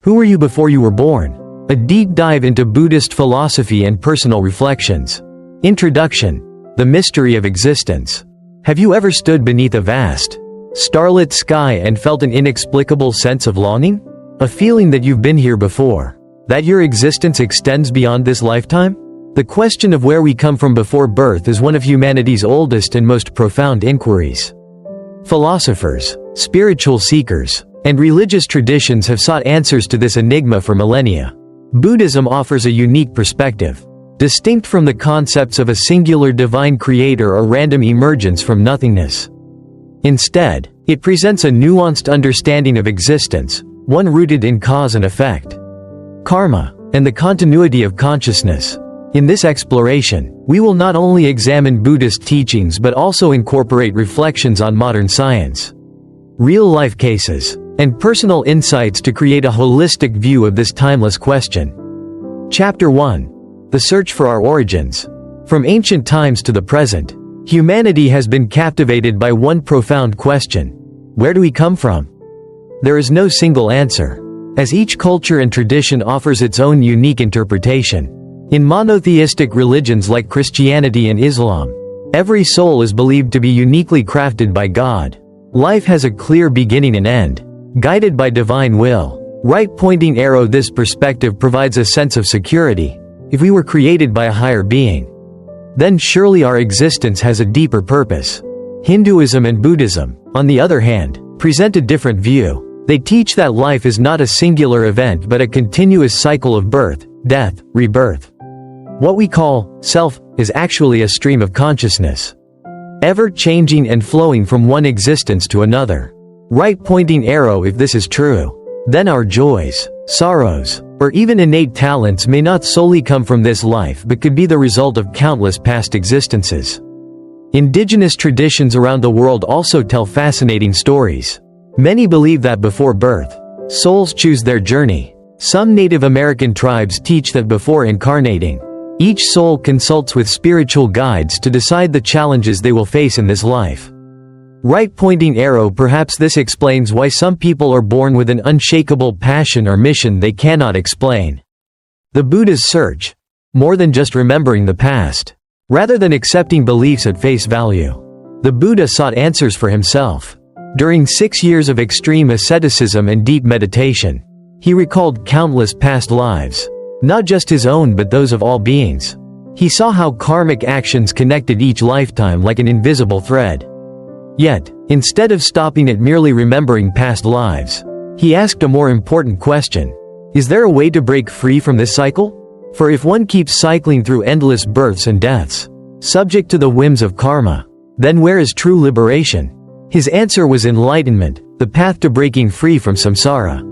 Who were you before you were born? A deep dive into Buddhist philosophy and personal reflections. Introduction. The mystery of existence. Have you ever stood beneath a vast, starlit sky and felt an inexplicable sense of longing? A feeling that you've been here before? That your existence extends beyond this lifetime? The question of where we come from before birth is one of humanity's oldest and most profound inquiries. Philosophers, spiritual seekers, and religious traditions have sought answers to this enigma for millennia. Buddhism offers a unique perspective, distinct from the concepts of a singular divine creator or random emergence from nothingness. Instead, it presents a nuanced understanding of existence, one rooted in cause and effect, karma, and the continuity of consciousness. In this exploration, we will not only examine Buddhist teachings but also incorporate reflections on modern science, real-life cases, and personal insights to create a holistic view of this timeless question. Chapter 1. The Search for Our Origins. From ancient times to the present, humanity has been captivated by one profound question: where do we come from? There is no single answer, as each culture and tradition offers its own unique interpretation. In monotheistic religions like Christianity and Islam, every soul is believed to be uniquely crafted by God. Life has a clear beginning and end, guided by divine will. Right-pointing arrow. This perspective provides a sense of security. If we were created by a higher being, then surely our existence has a deeper purpose. Hinduism and Buddhism, on the other hand, present a different view. They teach that life is not a singular event but a continuous cycle of birth, death, rebirth. What we call self is actually a stream of consciousness, ever changing and flowing from one existence to another. Right-pointing arrow. If this is true, then our joys, sorrows, or even innate talents may not solely come from this life but could be the result of countless past existences. Indigenous traditions around the world also tell fascinating stories. Many believe that before birth, souls choose their journey. Some Native American tribes teach that before incarnating, each soul consults with spiritual guides to decide the challenges they will face in this life. Right-pointing arrow. Perhaps this explains why some people are born with an unshakable passion or mission they cannot explain. The Buddha's search. More than just remembering the past. Rather than accepting beliefs at face value, the Buddha sought answers for himself. During 6 years of extreme asceticism and deep meditation, he recalled countless past lives, not just his own but those of all beings. He saw how karmic actions connected each lifetime like an invisible thread. Yet, instead of stopping at merely remembering past lives, he asked a more important question: is there a way to break free from this cycle? For if one keeps cycling through endless births and deaths, subject to the whims of karma, then where is true liberation? His answer was enlightenment, the path to breaking free from samsara.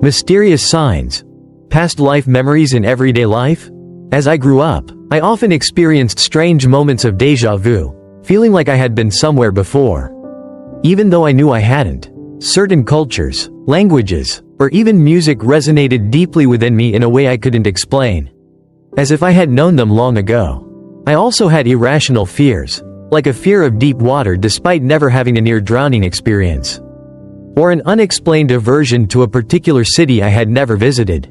Mysterious signs. Past life memories in everyday life? As I grew up, I often experienced strange moments of déjà vu, feeling like I had been somewhere before, even though I knew I hadn't. Certain cultures, languages, or even music resonated deeply within me in a way I couldn't explain, as if I had known them long ago. I also had irrational fears, like a fear of deep water despite never having a near-drowning experience, or an unexplained aversion to a particular city I had never visited.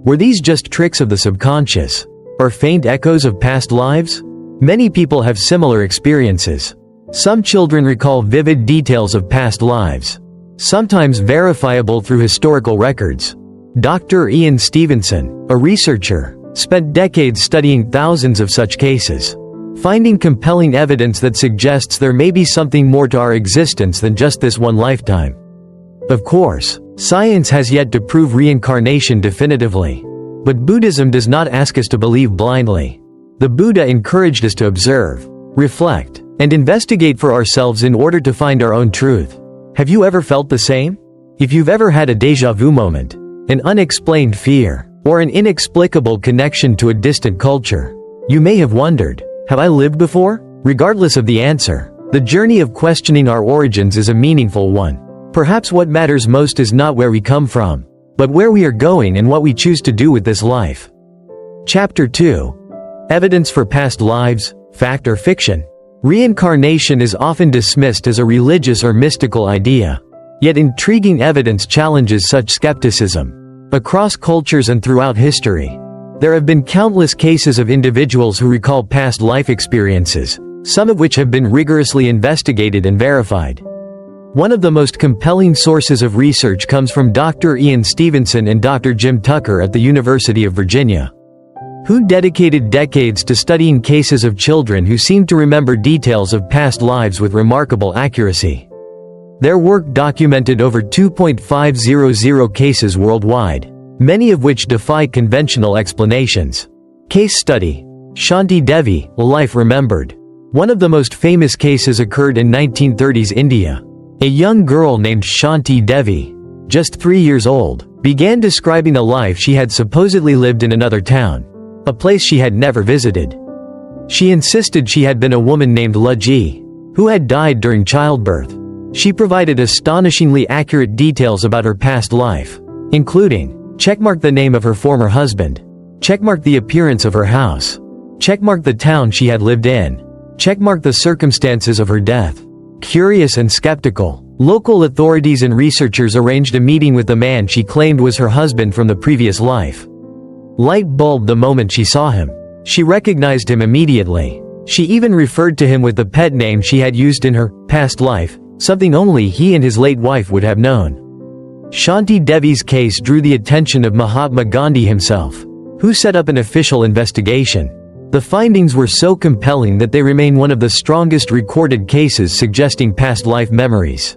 Were these just tricks of the subconscious, or faint echoes of past lives? Many people have similar experiences. Some children recall vivid details of past lives, sometimes verifiable through historical records. Dr. Ian Stevenson, a researcher, spent decades studying thousands of such cases, finding compelling evidence that suggests there may be something more to our existence than just this one lifetime. Of course, science has yet to prove reincarnation definitively. But Buddhism does not ask us to believe blindly. The Buddha encouraged us to observe, reflect, and investigate for ourselves in order to find our own truth. Have you ever felt the same? If you've ever had a déjà vu moment, an unexplained fear, or an inexplicable connection to a distant culture, you may have wondered, have I lived before? Regardless of the answer, the journey of questioning our origins is a meaningful one. Perhaps what matters most is not where we come from, but where we are going and what we choose to do with this life. Chapter 2. Evidence for past lives, fact or fiction? Reincarnation is often dismissed as a religious or mystical idea, yet intriguing evidence challenges such skepticism. Across cultures and throughout history, there have been countless cases of individuals who recall past life experiences, some of which have been rigorously investigated and verified. One of the most compelling sources of research comes from Dr. Ian Stevenson and Dr. Jim Tucker at the University of Virginia, who dedicated decades to studying cases of children who seemed to remember details of past lives with remarkable accuracy. Their work documented over 2.500 cases worldwide, many of which defy conventional explanations. Case study: Shanti Devi, A Life Remembered. One of the most famous cases occurred in 1930s India. A young girl named Shanti Devi, just 3 years old, began describing a life she had supposedly lived in another town, a place she had never visited. She insisted she had been a woman named Laji, who had died during childbirth. She provided astonishingly accurate details about her past life, including checkmark the name of her former husband, checkmark the appearance of her house, checkmark the town she had lived in, checkmark the circumstances of her death. Curious and skeptical, local authorities and researchers arranged a meeting with the man she claimed was her husband from the previous life. Light bulbed the moment she saw him. She recognized him immediately. She even referred to him with the pet name she had used in her past life, something only he and his late wife would have known. Shanti Devi's case drew the attention of Mahatma Gandhi himself, who set up an official investigation. The findings were so compelling that they remain one of the strongest recorded cases suggesting past life memories.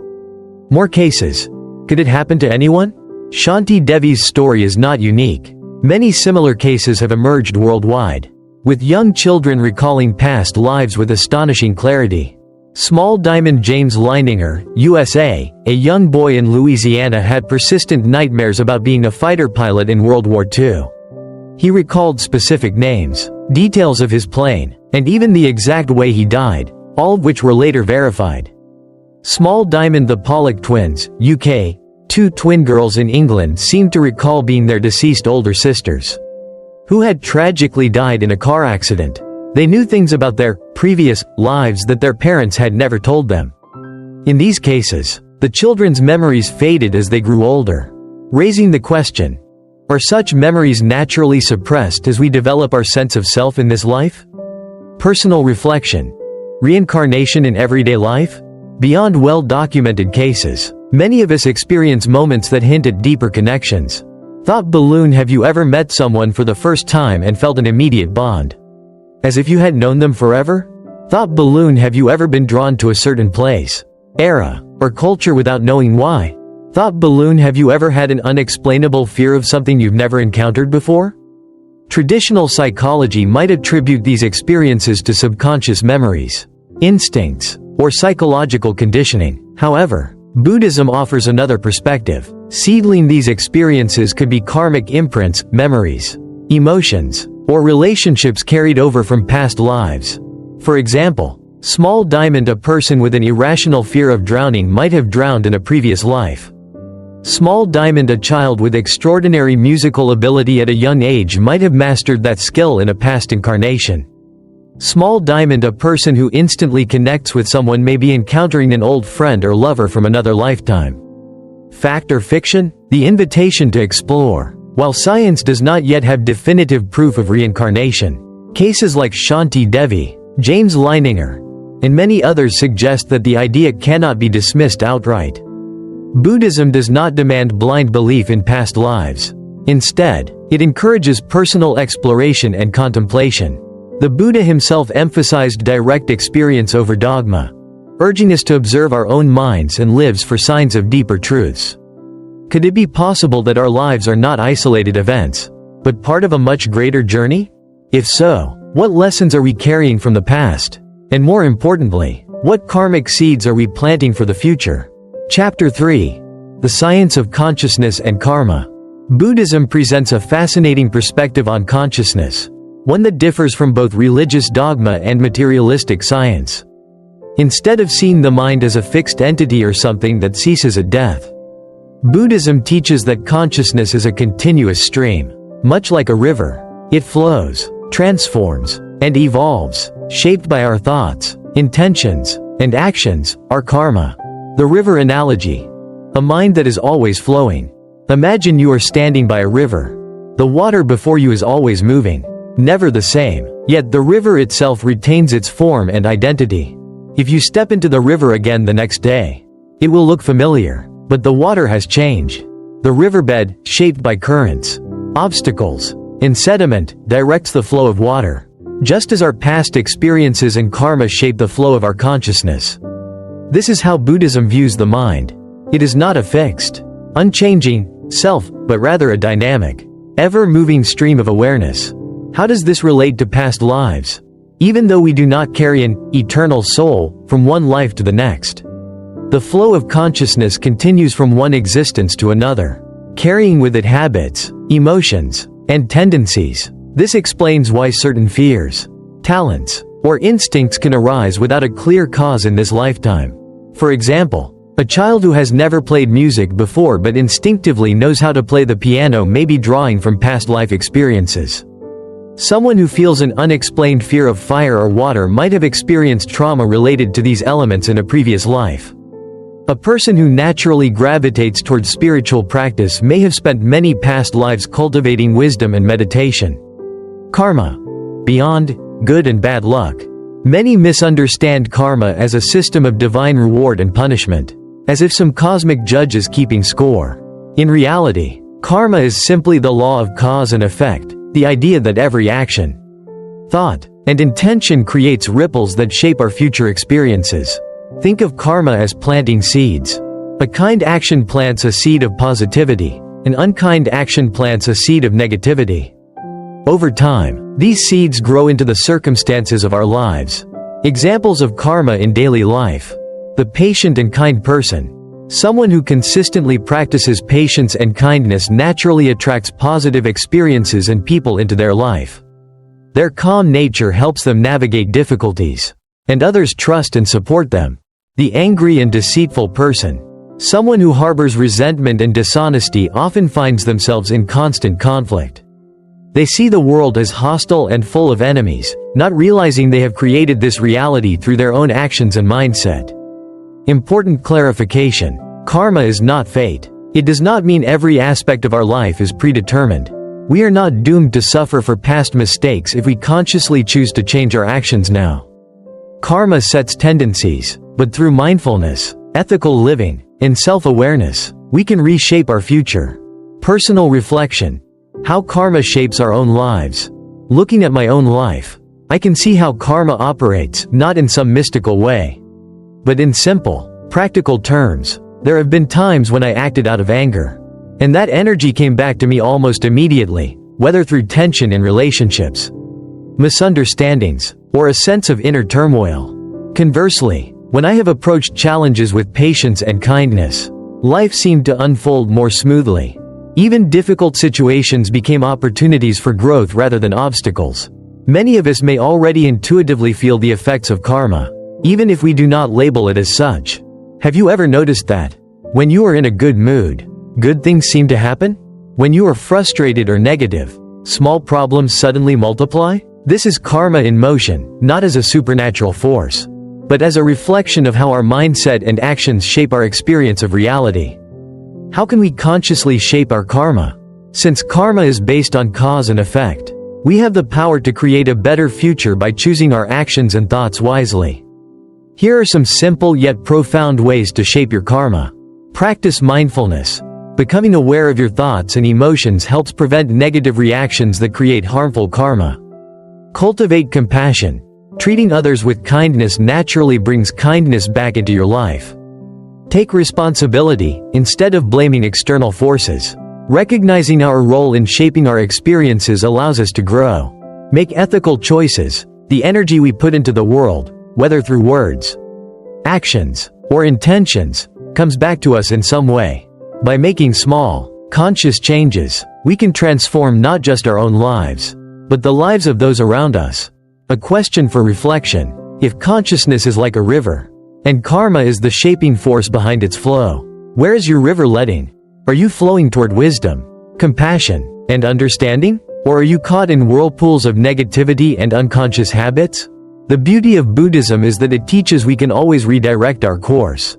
More cases. Could it happen to anyone? Shanti Devi's story is not unique. Many similar cases have emerged worldwide, with young children recalling past lives with astonishing clarity. Small Diamond James Leininger, USA, a young boy in Louisiana had persistent nightmares about being a fighter pilot in World War II. He recalled specific names, details of his plane, and even the exact way he died, all of which were later verified. Small Diamond the Pollock twins, UK, two twin girls in England seemed to recall being their deceased older sisters, who had tragically died in a car accident. They knew things about their previous lives that their parents had never told them. In these cases, the children's memories faded as they grew older, raising the question: are such memories naturally suppressed as we develop our sense of self in this life? Personal reflection. Reincarnation in everyday life? Beyond well-documented cases, many of us experience moments that hint at deeper connections. Thought balloon: have you ever met someone for the first time and felt an immediate bond, as if you had known them forever? Thought balloon: have you ever been drawn to a certain place, era, or culture without knowing why? Thought balloon: have you ever had an unexplainable fear of something you've never encountered before? Traditional psychology might attribute these experiences to subconscious memories, instincts, or psychological conditioning. However, Buddhism offers another perspective. Seedling these experiences could be karmic imprints, memories, emotions, or relationships carried over from past lives. For example, Small Diamond, a person with an irrational fear of drowning, might have drowned in a previous life. Small Diamond, a child with extraordinary musical ability at a young age, might have mastered that skill in a past incarnation. Small Diamond, a person who instantly connects with someone, may be encountering an old friend or lover from another lifetime. Fact or fiction? The invitation to explore. While science does not yet have definitive proof of reincarnation, cases like Shanti Devi, James Leininger, and many others suggest that the idea cannot be dismissed outright. Buddhism does not demand blind belief in past lives. Instead, it encourages personal exploration and contemplation. The Buddha himself emphasized direct experience over dogma, urging us to observe our own minds and lives for signs of deeper truths. Could it be possible that our lives are not isolated events, but part of a much greater journey? If so, what lessons are we carrying from the past? And more importantly, what karmic seeds are we planting for the future? Chapter 3. The Science of Consciousness and Karma. Buddhism presents a fascinating perspective on consciousness, one that differs from both religious dogma and materialistic science. Instead of seeing the mind as a fixed entity or something that ceases at death, Buddhism teaches that consciousness is a continuous stream. Much like a river, it flows, transforms, and evolves, shaped by our thoughts, intentions, and actions, our karma. The river analogy. A mind that is always flowing. Imagine you are standing by a river. The water before you is always moving, never the same, yet the river itself retains its form and identity. If you step into the river again the next day, it will look familiar, but the water has changed. The riverbed, shaped by currents, obstacles, and sediment, directs the flow of water, just as our past experiences and karma shape the flow of our consciousness. This is how Buddhism views the mind. It is not a fixed, unchanging self, but rather a dynamic, ever-moving stream of awareness. How does this relate to past lives? Even though we do not carry an eternal soul from one life to the next, the flow of consciousness continues from one existence to another, carrying with it habits, emotions, and tendencies. This explains why certain fears, talents, or instincts can arise without a clear cause in this lifetime. For example, a child who has never played music before but instinctively knows how to play the piano may be drawing from past life experiences. Someone who feels an unexplained fear of fire or water might have experienced trauma related to these elements in a previous life. A person who naturally gravitates towards spiritual practice may have spent many past lives cultivating wisdom and meditation. Karma. Beyond good and bad luck. Many misunderstand karma as a system of divine reward and punishment, as if some cosmic judge is keeping score. In reality, karma is simply the law of cause and effect, the idea that every action, thought, and intention creates ripples that shape our future experiences. Think of karma as planting seeds. A kind action plants a seed of positivity, an unkind action plants a seed of negativity. Over time, these seeds grow into the circumstances of our lives. Examples of karma in daily life. The patient and kind person. Someone who consistently practices patience and kindness naturally attracts positive experiences and people into their life. Their calm nature helps them navigate difficulties, and others trust and support them. The angry and deceitful person. Someone who harbors resentment and dishonesty often finds themselves in constant conflict. They see the world as hostile and full of enemies, not realizing they have created this reality through their own actions and mindset. Important clarification. Karma is not fate. It does not mean every aspect of our life is predetermined. We are not doomed to suffer for past mistakes if we consciously choose to change our actions now. Karma sets tendencies, but through mindfulness, ethical living, and self-awareness, we can reshape our future. Personal reflection. How karma shapes our own lives. Looking at my own life, I can see how karma operates, not in some mystical way, but in simple, practical terms. There have been times when I acted out of anger, and that energy came back to me almost immediately, whether through tension in relationships, misunderstandings, or a sense of inner turmoil. Conversely, when I have approached challenges with patience and kindness, life seemed to unfold more smoothly. Even difficult situations became opportunities for growth rather than obstacles. Many of us may already intuitively feel the effects of karma, even if we do not label it as such. Have you ever noticed that? When you are in a good mood, good things seem to happen? When you are frustrated or negative, small problems suddenly multiply? This is karma in motion, not as a supernatural force, but as a reflection of how our mindset and actions shape our experience of reality. How can we consciously shape our karma? Since karma is based on cause and effect, we have the power to create a better future by choosing our actions and thoughts wisely. Here are some simple yet profound ways to shape your karma. Practice mindfulness. Becoming aware of your thoughts and emotions helps prevent negative reactions that create harmful karma. Cultivate compassion. Treating others with kindness naturally brings kindness back into your life. Take responsibility, instead of blaming external forces. Recognizing our role in shaping our experiences allows us to grow. Make ethical choices. The energy we put into the world, whether through words, actions, or intentions, comes back to us in some way. By making small, conscious changes, we can transform not just our own lives, but the lives of those around us. A question for reflection. If consciousness is like a river, and karma is the shaping force behind its flow, where is your river leading? Are you flowing toward wisdom, compassion, and understanding? Or are you caught in whirlpools of negativity and unconscious habits? The beauty of Buddhism is that it teaches we can always redirect our course.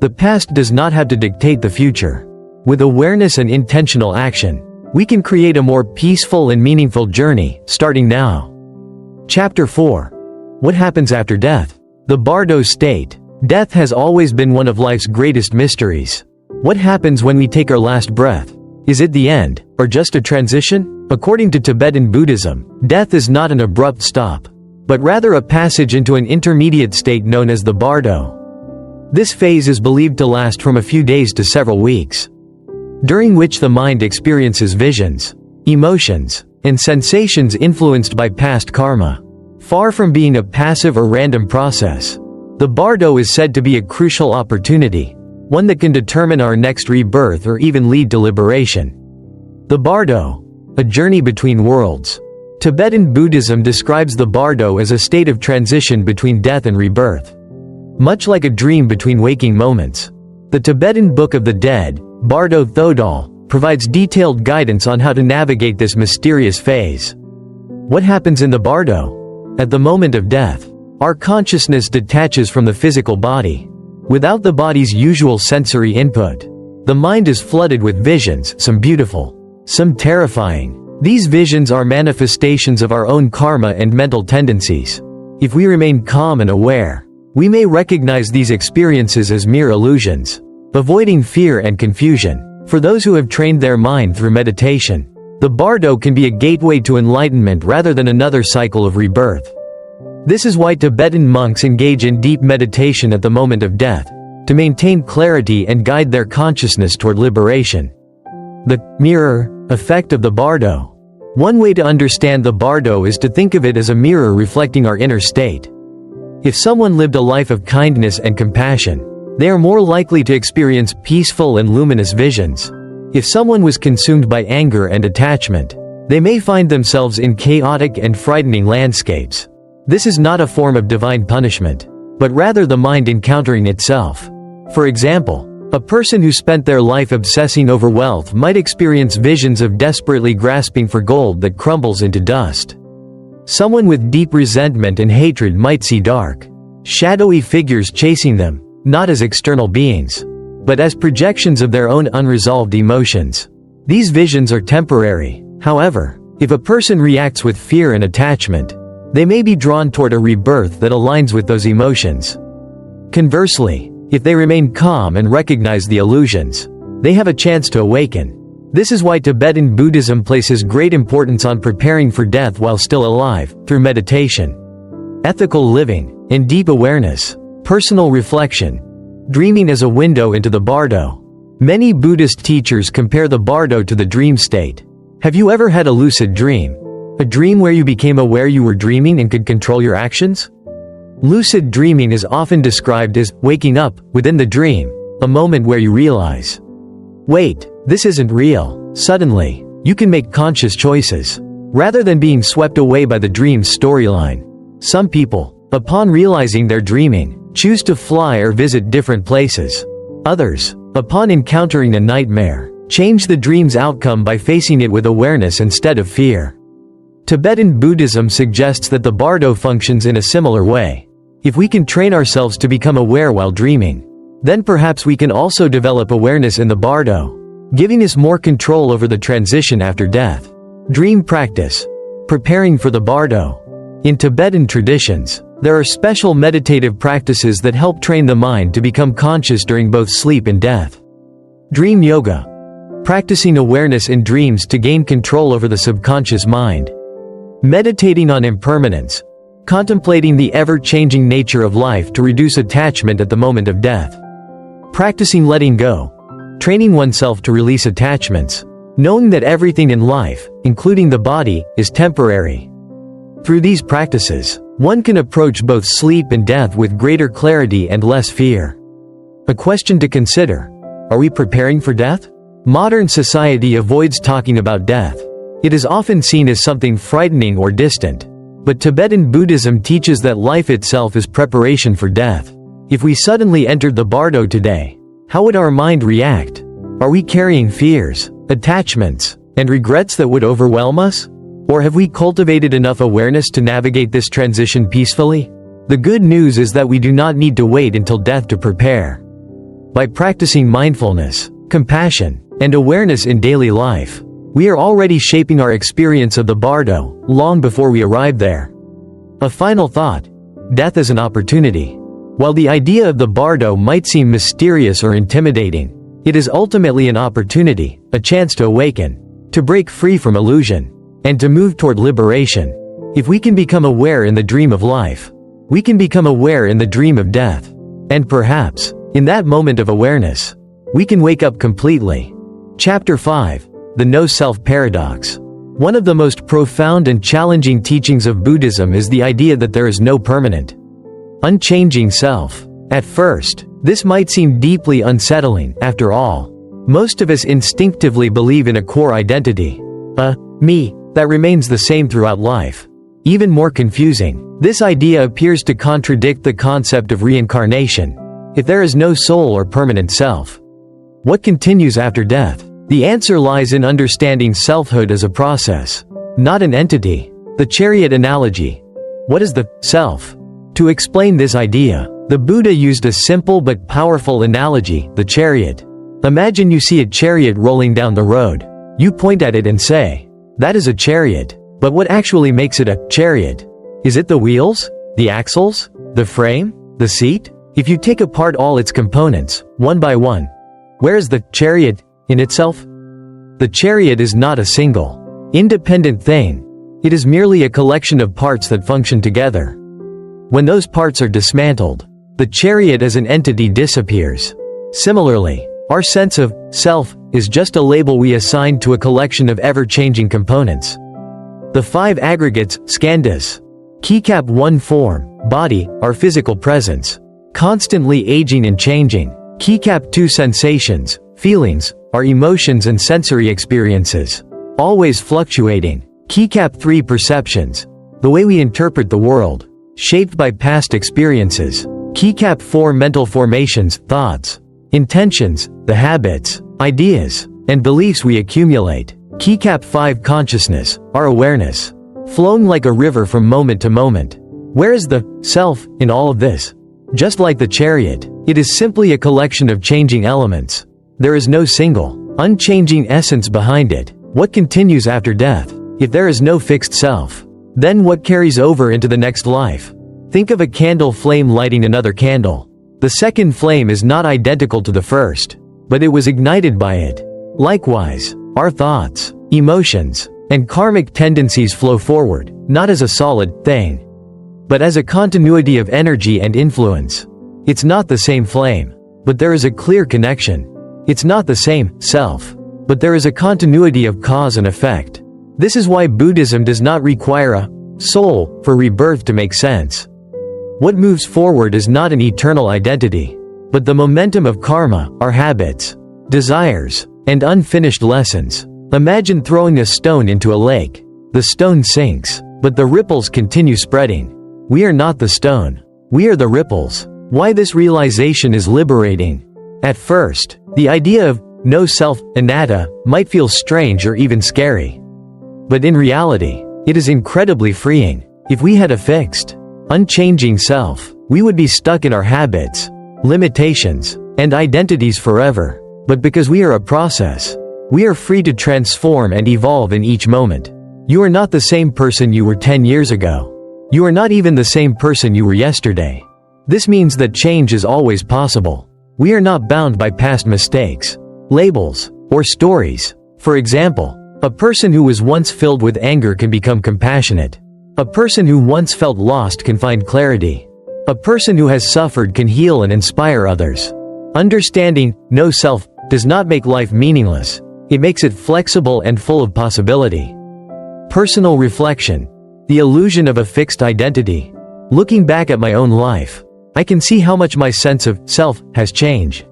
The past does not have to dictate the future. With awareness and intentional action, we can create a more peaceful and meaningful journey, starting now. Chapter 4. What happens after death? The Bardo state. Death has always been one of life's greatest mysteries. What happens when we take our last breath? Is it the end, or just a transition? According to Tibetan Buddhism, death is not an abrupt stop, but rather a passage into an intermediate state known as the Bardo. This phase is believed to last from a few days to several weeks, during which the mind experiences visions, emotions, and sensations influenced by past karma. Far from being a passive or random process, the Bardo is said to be a crucial opportunity, one that can determine our next rebirth or even lead to liberation. The Bardo, a journey between worlds. Tibetan Buddhism describes the Bardo as a state of transition between death and rebirth, much like a dream between waking moments. The Tibetan Book of the Dead, Bardo Thodol, provides detailed guidance on how to navigate this mysterious phase. What happens in the Bardo? At the moment of death, our consciousness detaches from the physical body. Without the body's usual sensory input, the mind is flooded with visions, some beautiful, some terrifying. These visions are manifestations of our own karma and mental tendencies. If we remain calm and aware, we may recognize these experiences as mere illusions, avoiding fear and confusion. For those who have trained their mind through meditation, the Bardo can be a gateway to enlightenment rather than another cycle of rebirth. This is why Tibetan monks engage in deep meditation at the moment of death, to maintain clarity and guide their consciousness toward liberation. The mirror effect of the Bardo. One way to understand the Bardo is to think of it as a mirror reflecting our inner state. If someone lived a life of kindness and compassion, they are more likely to experience peaceful and luminous visions. If someone was consumed by anger and attachment, they may find themselves in chaotic and frightening landscapes. This is not a form of divine punishment, but rather the mind encountering itself. For example, a person who spent their life obsessing over wealth might experience visions of desperately grasping for gold that crumbles into dust. Someone with deep resentment and hatred might see dark, shadowy figures chasing them, not as external beings, but as projections of their own unresolved emotions. These visions are temporary. However, if a person reacts with fear and attachment, they may be drawn toward a rebirth that aligns with those emotions. Conversely, if they remain calm and recognize the illusions, they have a chance to awaken. This is why Tibetan Buddhism places great importance on preparing for death while still alive, through meditation, ethical living, and deep awareness, personal reflection, dreaming as a window into the Bardo. Many Buddhist teachers compare the Bardo to the dream state. Have you ever had a lucid dream? A dream where you became aware you were dreaming and could control your actions? Lucid dreaming is often described as waking up within the dream, a moment where you realize, wait, this isn't real. Suddenly, you can make conscious choices, rather than being swept away by the dream's storyline. Some people, upon realizing they're dreaming, choose to fly or visit different places. Others, upon encountering a nightmare, change the dream's outcome by facing it with awareness instead of fear. Tibetan Buddhism suggests that the Bardo functions in a similar way. If we can train ourselves to become aware while dreaming, then perhaps we can also develop awareness in the Bardo, giving us more control over the transition after death. Dream practice. Preparing for the Bardo. In Tibetan traditions, there are special meditative practices that help train the mind to become conscious during both sleep and death. Dream yoga. Practicing awareness in dreams to gain control over the subconscious mind. Meditating on impermanence. Contemplating the ever-changing nature of life to reduce attachment at the moment of death. Practicing letting go. Training oneself to release attachments, knowing that everything in life, including the body, is temporary. Through these practices, one can approach both sleep and death with greater clarity and less fear. A question to consider: are we preparing for death? Modern society avoids talking about death. It is often seen as something frightening or distant. But Tibetan Buddhism teaches that life itself is preparation for death. If we suddenly entered the Bardo today, how would our mind react? Are we carrying fears, attachments, and regrets that would overwhelm us? Or have we cultivated enough awareness to navigate this transition peacefully? The good news is that we do not need to wait until death to prepare. By practicing mindfulness, compassion, and awareness in daily life. We are already shaping our experience of the bardo, long before we arrive there. A final thought. Death is an opportunity. While the idea of the bardo might seem mysterious or intimidating, it is ultimately an opportunity, a chance to awaken, to break free from illusion, and to move toward liberation. If we can become aware in the dream of life, we can become aware in the dream of death. And perhaps, in that moment of awareness, we can wake up completely. Chapter 5. The No-Self Paradox. One of the most profound and challenging teachings of Buddhism is the idea that there is no permanent, unchanging self. At first, this might seem deeply unsettling. After all, most of us instinctively believe in a core identity, a me, that remains the same throughout life. Even more confusing, this idea appears to contradict the concept of reincarnation. If there is no soul or permanent self, what continues after death? The answer lies in understanding selfhood as a process, not an entity. The chariot analogy. What is the self? To explain this idea, the Buddha used a simple but powerful analogy, the chariot. Imagine you see a chariot rolling down the road. You point at it and say, "That is a chariot." But what actually makes it a chariot? Is it the wheels? The axles? The frame? The seat? If you take apart all its components, one by one, where is the chariot in itself? The chariot is not a single, independent thing. It is merely a collection of parts that function together. When those parts are dismantled, the chariot as an entity disappears. Similarly, our sense of self is just a label we assign to a collection of ever-changing components. The 5 aggregates, skandhas, keycap 1 form, body, our physical presence, constantly aging and changing. Keycap 2 sensations, feelings, our emotions and sensory experiences, always fluctuating. Keycap 3 perceptions, the way we interpret the world, shaped by past experiences. Keycap 4 mental formations, thoughts, intentions, the habits, ideas, and beliefs we accumulate. Keycap 5 consciousness, our awareness, flowing like a river from moment to moment. Where is the self in all of this? Just like the chariot, it is simply a collection of changing elements. There is no single, unchanging essence behind it. What continues after death? If there is no fixed self, then what carries over into the next life? Think of a candle flame lighting another candle. The second flame is not identical to the first, but it was ignited by it. Likewise, our thoughts, emotions, and karmic tendencies flow forward, not as a solid thing, but as a continuity of energy and influence. It's not the same flame, but there is a clear connection. It's not the same self, but there is a continuity of cause and effect. This is why Buddhism does not require a soul for rebirth to make sense. What moves forward is not an eternal identity, but the momentum of karma, our habits, desires, and unfinished lessons. Imagine throwing a stone into a lake. The stone sinks, but the ripples continue spreading. We are not the stone. We are the ripples. Why this realization is liberating. At first, the idea of no self, anatta, might feel strange or even scary. But in reality, it is incredibly freeing. If we had a fixed, unchanging self, we would be stuck in our habits, limitations, and identities forever. But because we are a process, we are free to transform and evolve in each moment. You are not the same person you were 10 years ago. You are not even the same person you were yesterday. This means that change is always possible. We are not bound by past mistakes, labels, or stories. For example, a person who was once filled with anger can become compassionate. A person who once felt lost can find clarity. A person who has suffered can heal and inspire others. Understanding no self does not make life meaningless. It makes it flexible and full of possibility. Personal reflection. The illusion of a fixed identity. Looking back at my own life, I can see how much my sense of self has changed.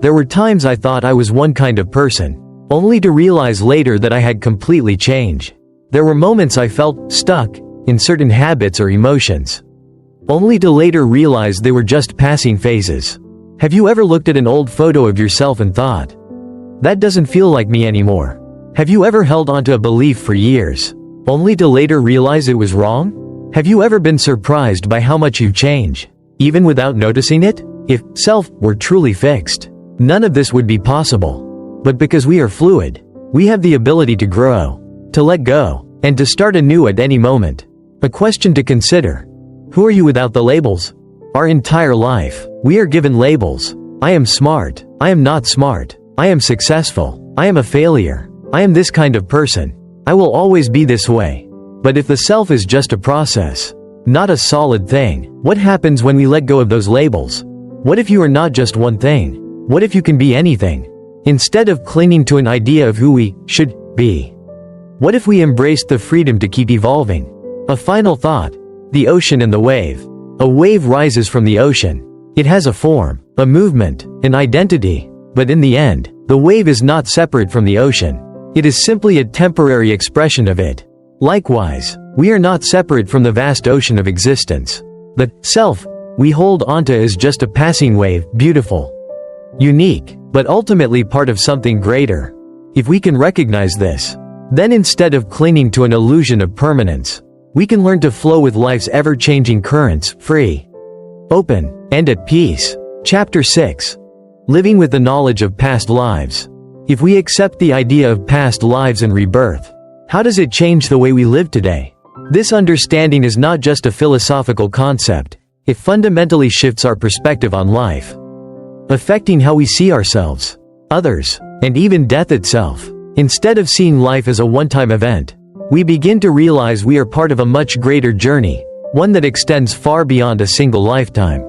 There were times I thought I was one kind of person, only to realize later that I had completely changed. There were moments I felt stuck in certain habits or emotions, only to later realize they were just passing phases. Have you ever looked at an old photo of yourself and thought, "That doesn't feel like me anymore"? Have you ever held onto a belief for years, only to later realize it was wrong? Have you ever been surprised by how much you've changed, even without noticing it? If self were truly fixed, none of this would be possible. but because we are fluid. We have the ability to grow, to let go, and to start anew at any moment. A question to consider. Who are you without the labels? Our entire life, we are given labels. I am smart. I am not smart. I am successful. I am a failure. I am this kind of person. I will always be this way. But if the self is just a process, not a solid thing, what happens when we let go of those labels? What if you are not just one thing? What if you can be anything? Instead of clinging to an idea of who we should be. What if we embraced the freedom to keep evolving? A final thought. The ocean and the wave. A wave rises from the ocean. It has a form, a movement, an identity. But in the end, the wave is not separate from the ocean. It is simply a temporary expression of it. Likewise, we are not separate from the vast ocean of existence. The self we hold onto is just a passing wave, beautiful, unique, but ultimately part of something greater. If we can recognize this, then instead of clinging to an illusion of permanence, we can learn to flow with life's ever-changing currents, free, open, and at peace. Chapter 6. Living with the knowledge of past lives. If we accept the idea of past lives and rebirth, how does it change the way we live today? This understanding is not just a philosophical concept. It fundamentally shifts our perspective on life, affecting how we see ourselves, others, and even death itself. Instead of seeing life as a one-time event, we begin to realize we are part of a much greater journey, one that extends far beyond a single lifetime.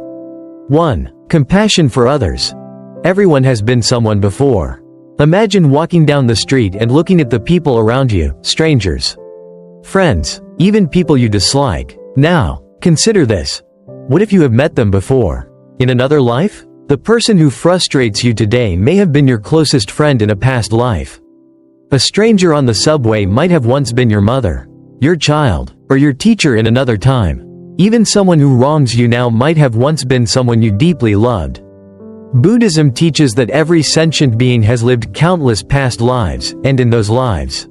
1. Compassion for others. Everyone has been someone before. Imagine walking down the street and looking at the people around you, strangers, friends, even people you dislike. Now, consider this. What if you have met them before? In another life? The person who frustrates you today may have been your closest friend in a past life. A stranger on the subway might have once been your mother, your child, or your teacher in another time. Even someone who wrongs you now might have once been someone you deeply loved. Buddhism teaches that every sentient being has lived countless past lives, and in those lives,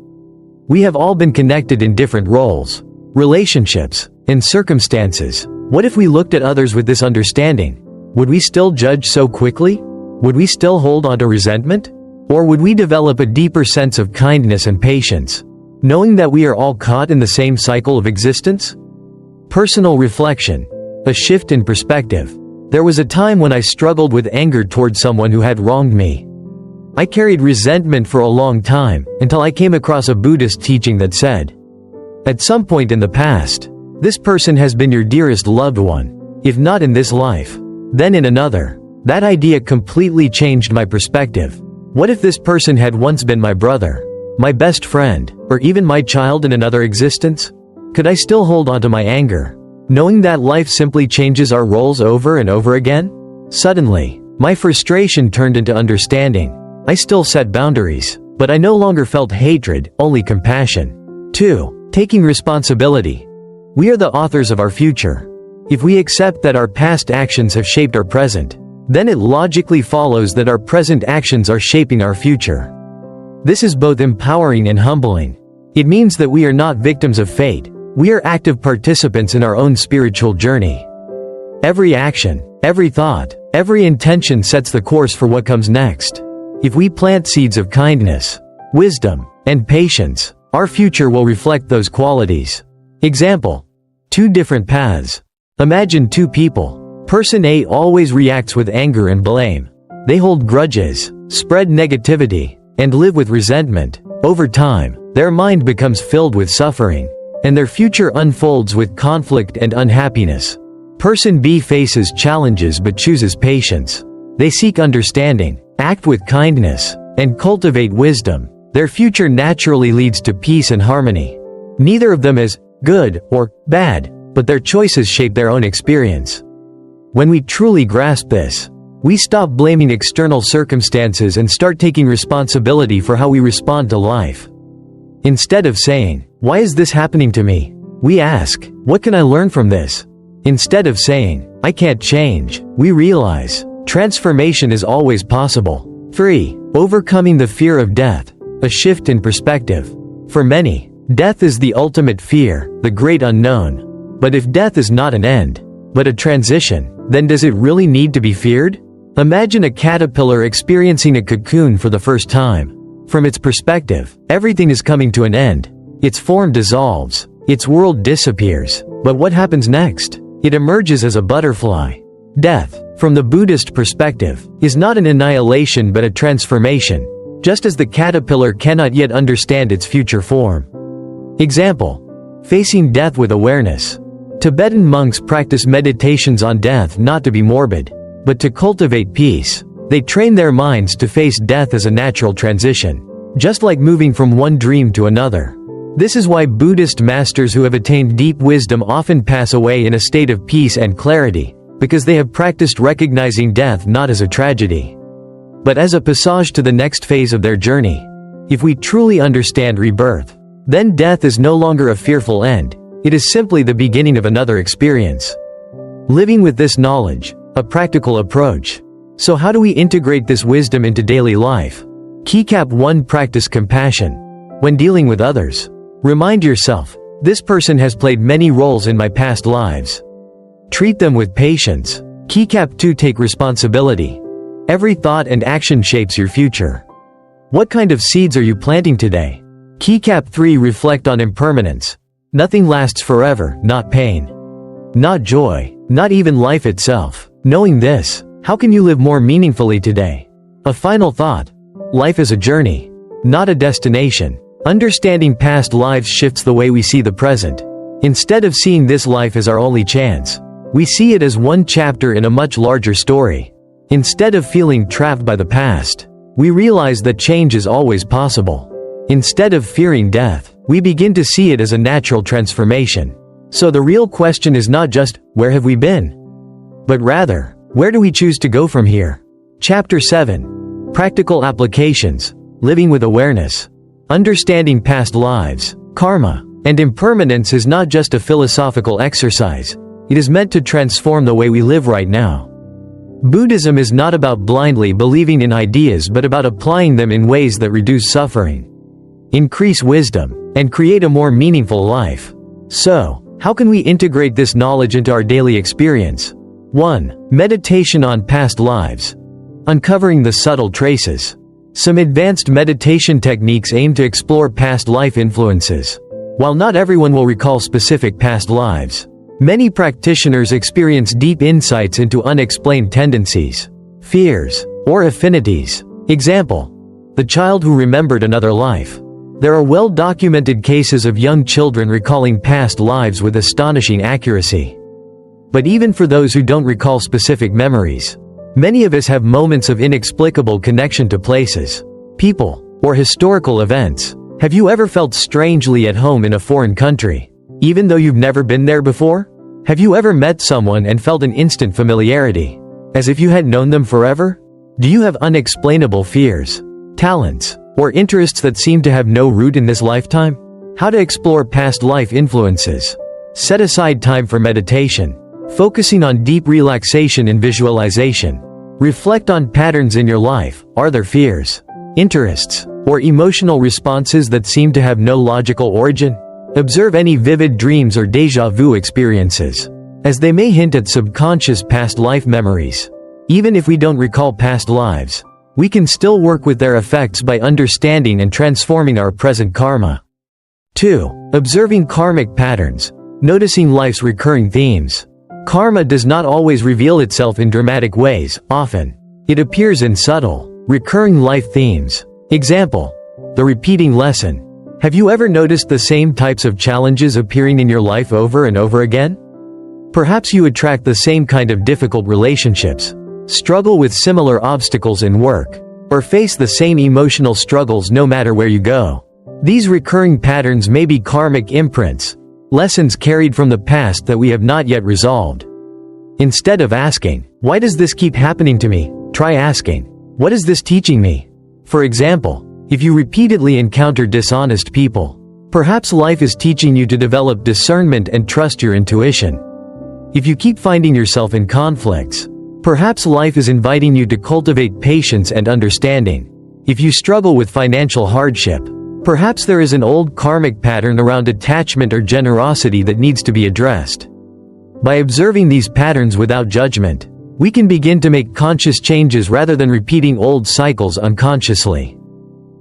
we have all been connected in different roles, relationships, and circumstances. What if we looked at others with this understanding? Would we still judge so quickly? Would we still hold on to resentment? Or would we develop a deeper sense of kindness and patience, knowing that we are all caught in the same cycle of existence? Personal reflection. A shift in perspective. There was a time when I struggled with anger toward someone who had wronged me. I carried resentment for a long time, until I came across a Buddhist teaching that said, at some point in the past, this person has been your dearest loved one. If not in this life, then in another. That idea completely changed my perspective. What if this person had once been my brother, my best friend, or even my child in another existence? Could I still hold on to my anger, knowing that life simply changes our roles over and over again? Suddenly, my frustration turned into understanding. I still set boundaries, but I no longer felt hatred, only compassion. 2. Taking responsibility. We are the authors of our future. If we accept that our past actions have shaped our present, then it logically follows that our present actions are shaping our future. This is both empowering and humbling. It means that we are not victims of fate. We are active participants in our own spiritual journey. Every action, every thought, every intention sets the course for what comes next. If we plant seeds of kindness, wisdom, and patience, our future will reflect those qualities. Example. 2 different paths. Imagine 2 people. Person A always reacts with anger and blame. They hold grudges, spread negativity, and live with resentment. Over time, their mind becomes filled with suffering, and their future unfolds with conflict and unhappiness. Person B faces challenges but chooses patience. They seek understanding, act with kindness, and cultivate wisdom. Their future naturally leads to peace and harmony. Neither of them is good or bad, but their choices shape their own experience. When we truly grasp this, we stop blaming external circumstances and start taking responsibility for how we respond to life. Instead of saying, "Why is this happening to me?" we ask, "What can I learn from this?" Instead of saying, "I can't change," we realize, transformation is always possible. 3. Overcoming the fear of death. A shift in perspective. For many, death is the ultimate fear, the great unknown. But if death is not an end, but a transition, then does it really need to be feared? Imagine a caterpillar experiencing a cocoon for the first time. From its perspective, everything is coming to an end. Its form dissolves. Its world disappears. But what happens next? It emerges as a butterfly. Death, from the Buddhist perspective, is not an annihilation but a transformation, just as the caterpillar cannot yet understand its future form. Example: facing death with awareness. Tibetan monks practice meditations on death not to be morbid, but to cultivate peace. They train their minds to face death as a natural transition, just like moving from one dream to another. This is why Buddhist masters who have attained deep wisdom often pass away in a state of peace and clarity, because they have practiced recognizing death not as a tragedy, but as a passage to the next phase of their journey. If we truly understand rebirth, then death is no longer a fearful end. It is simply the beginning of another experience. Living with this knowledge, a practical approach. So how do we integrate this wisdom into daily life? Keycap 1. Practice compassion. When dealing with others, remind yourself, this person has played many roles in my past lives. Treat them with patience. Keycap 2. Take responsibility. Every thought and action shapes your future. What kind of seeds are you planting today? Keycap 3. Reflect on impermanence. Nothing lasts forever, not pain, not joy, not even life itself. Knowing this, how can you live more meaningfully today? A final thought. Life is a journey, not a destination. Understanding past lives shifts the way we see the present. Instead of seeing this life as our only chance, we see it as one chapter in a much larger story. Instead of feeling trapped by the past, we realize that change is always possible. Instead of fearing death, we begin to see it as a natural transformation. So the real question is not just, where have we been? But rather, where do we choose to go from here? Chapter 7. Practical applications. Living with awareness. Understanding past lives, karma, and impermanence is not just a philosophical exercise. It is meant to transform the way we live right now. Buddhism is not about blindly believing in ideas but about applying them in ways that reduce suffering, increase wisdom, and create a more meaningful life. So, how can we integrate this knowledge into our daily experience? 1. Meditation on past lives. Uncovering the subtle traces. Some advanced meditation techniques aim to explore past life influences. While not everyone will recall specific past lives, many practitioners experience deep insights into unexplained tendencies, fears, or affinities. Example: the child who remembered another life. There are well-documented cases of young children recalling past lives with astonishing accuracy. But even for those who don't recall specific memories, many of us have moments of inexplicable connection to places, people, or historical events. Have you ever felt strangely at home in a foreign country, even though you've never been there before? Have you ever met someone and felt an instant familiarity, as if you had known them forever? Do you have unexplainable fears, talents, or interests that seem to have no root in this lifetime? How to explore past life influences. Set aside time for meditation, focusing on deep relaxation and visualization. Reflect on patterns in your life. Are there fears, interests, or emotional responses that seem to have no logical origin? Observe any vivid dreams or déjà vu experiences, as they may hint at subconscious past life memories. Even if we don't recall past lives, we can still work with their effects by understanding and transforming our present karma. 2. Observing karmic patterns. Noticing life's recurring themes. Karma does not always reveal itself in dramatic ways. Often, it appears in subtle, recurring life themes. Example: the repeating lesson. Have you ever noticed the same types of challenges appearing in your life over and over again? Perhaps you attract the same kind of difficult relationships, struggle with similar obstacles in work, or face the same emotional struggles no matter where you go. These recurring patterns may be karmic imprints, lessons carried from the past that we have not yet resolved. Instead of asking, "Why does this keep happening to me?" try asking, "What is this teaching me?" For example, if you repeatedly encounter dishonest people, perhaps life is teaching you to develop discernment and trust your intuition. If you keep finding yourself in conflicts, perhaps life is inviting you to cultivate patience and understanding. If you struggle with financial hardship, perhaps there is an old karmic pattern around attachment or generosity that needs to be addressed. By observing these patterns without judgment, we can begin to make conscious changes rather than repeating old cycles unconsciously.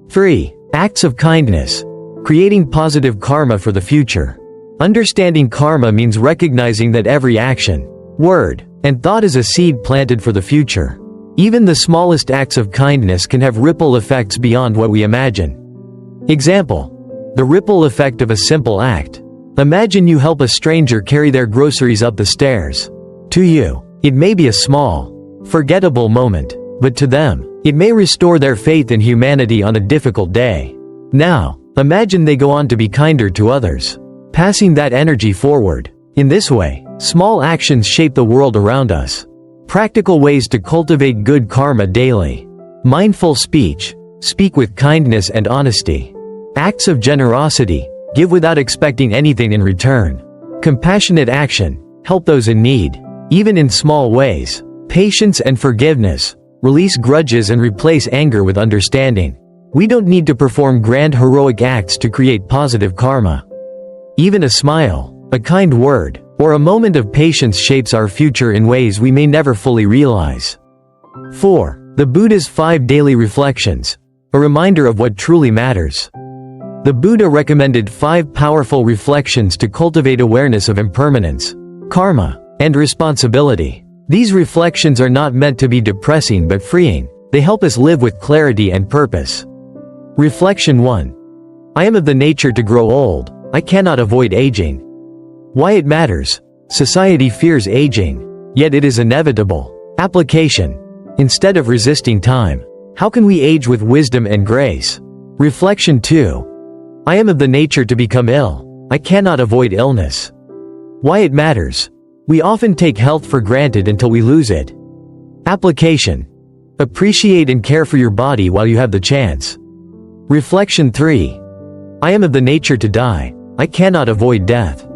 3. Acts of kindness. Creating positive karma for the future. Understanding karma means recognizing that every action, word, and thought is a seed planted for the future. Even the smallest acts of kindness can have ripple effects beyond what we imagine. Example: the ripple effect of a simple act. Imagine you help a stranger carry their groceries up the stairs. To you, it may be a small, forgettable moment, but to them, it may restore their faith in humanity on a difficult day. Now, imagine they go on to be kinder to others, passing that energy forward. In this way, small actions shape the world around us. Practical ways to cultivate good karma daily. Mindful speech. Speak with kindness and honesty. Acts of generosity. Give without expecting anything in return. Compassionate action. Help those in need, even in small ways. Patience and forgiveness. Release grudges and replace anger with understanding. We don't need to perform grand heroic acts to create positive karma. Even a smile, a kind word, or a moment of patience shapes our future in ways we may never fully realize. 4. The Buddha's 5 Daily Reflections. A reminder of what truly matters. The Buddha recommended 5 powerful reflections to cultivate awareness of impermanence, karma, and responsibility. These reflections are not meant to be depressing but freeing. They help us live with clarity and purpose. Reflection 1. I am of the nature to grow old. I cannot avoid aging. Why it matters. Society fears aging, yet it is inevitable. Application. Instead of resisting time, how can we age with wisdom and grace? Reflection 2. I am of the nature to become ill. I cannot avoid illness. Why it matters. We often take health for granted until we lose it. Application. Appreciate and care for your body while you have the chance. Reflection 3. I am of the nature to die. I cannot avoid death.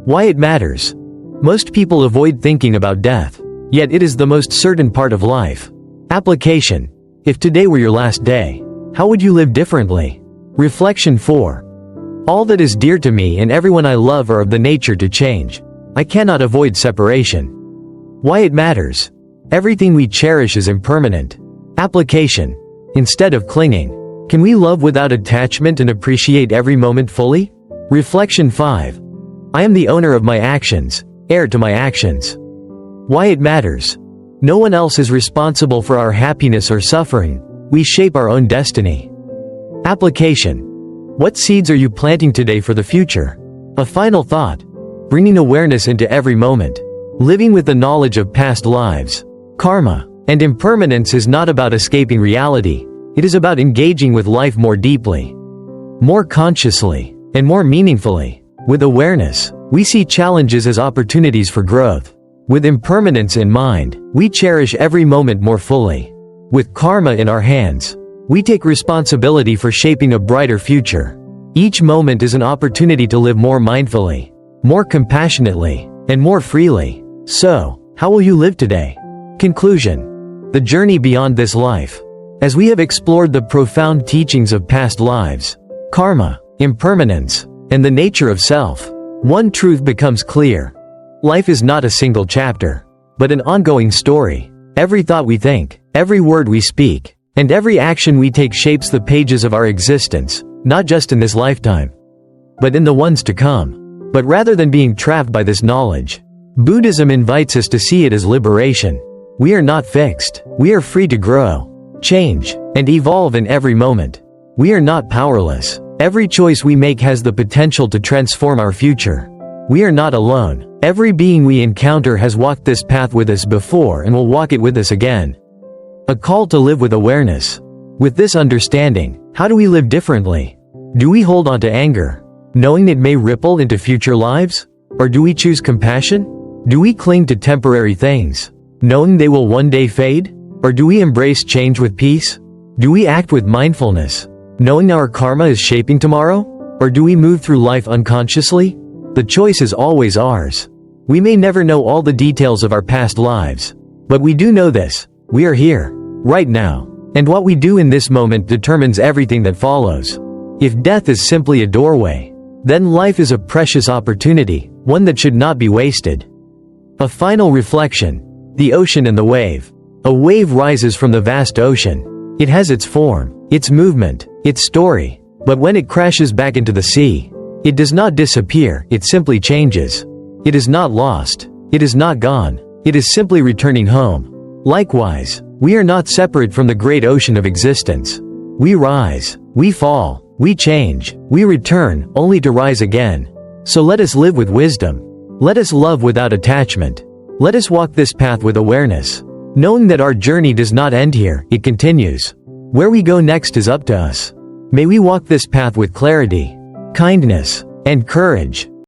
Why it matters. Most people avoid thinking about death, yet it is the most certain part of life. Application. If today were your last day, how would you live differently? Reflection 4. All that is dear to me and everyone I love are of the nature to change. I cannot avoid separation. Why it matters. Everything we cherish is impermanent. Application. Instead of clinging, can we love without attachment and appreciate every moment fully? Reflection 5. I am the owner of my actions, heir to my actions. Why it matters. No one else is responsible for our happiness or suffering. We shape our own destiny. Application. What seeds are you planting today for the future? A final thought. Bringing awareness into every moment. Living with the knowledge of past lives, karma, and impermanence is not about escaping reality. It is about engaging with life more deeply, more consciously, and more meaningfully. With awareness, we see challenges as opportunities for growth. With impermanence in mind, we cherish every moment more fully. With karma in our hands, we take responsibility for shaping a brighter future. Each moment is an opportunity to live more mindfully, more compassionately, and more freely. So, how will you live today? Conclusion. The journey beyond this life. As we have explored the profound teachings of past lives, karma, impermanence, and the nature of self, one truth becomes clear. Life is not a single chapter, but an ongoing story. Every thought we think, every word we speak, and every action we take shapes the pages of our existence, not just in this lifetime, but in the ones to come. But rather than being trapped by this knowledge, Buddhism invites us to see it as liberation. We are not fixed. We are free to grow, change, and evolve in every moment. We are not powerless. Every choice we make has the potential to transform our future. We are not alone. Every being we encounter has walked this path with us before and will walk it with us again. A call to live with awareness. With this understanding, how do we live differently? Do we hold on to anger, knowing it may ripple into future lives? Or do we choose compassion? Do we cling to temporary things, knowing they will one day fade? Or do we embrace change with peace? Do we act with mindfulness, knowing our karma is shaping tomorrow? Or do we move through life unconsciously? The choice is always ours. We may never know all the details of our past lives, but we do know this: we are here, right now, and what we do in this moment determines everything that follows. If death is simply a doorway, then life is a precious opportunity, one that should not be wasted. A final reflection. The ocean and the wave. A wave rises from the vast ocean. It has its form, its movement, its story. But when it crashes back into the sea, it does not disappear, it simply changes. It is not lost. It is not gone. It is simply returning home. Likewise, we are not separate from the great ocean of existence. We rise, we fall, we change, we return, only to rise again. So let us live with wisdom. Let us love without attachment. Let us walk this path with awareness, knowing that our journey does not end here, it continues. Where we go next is up to us. May we walk this path with clarity, kindness, and courage.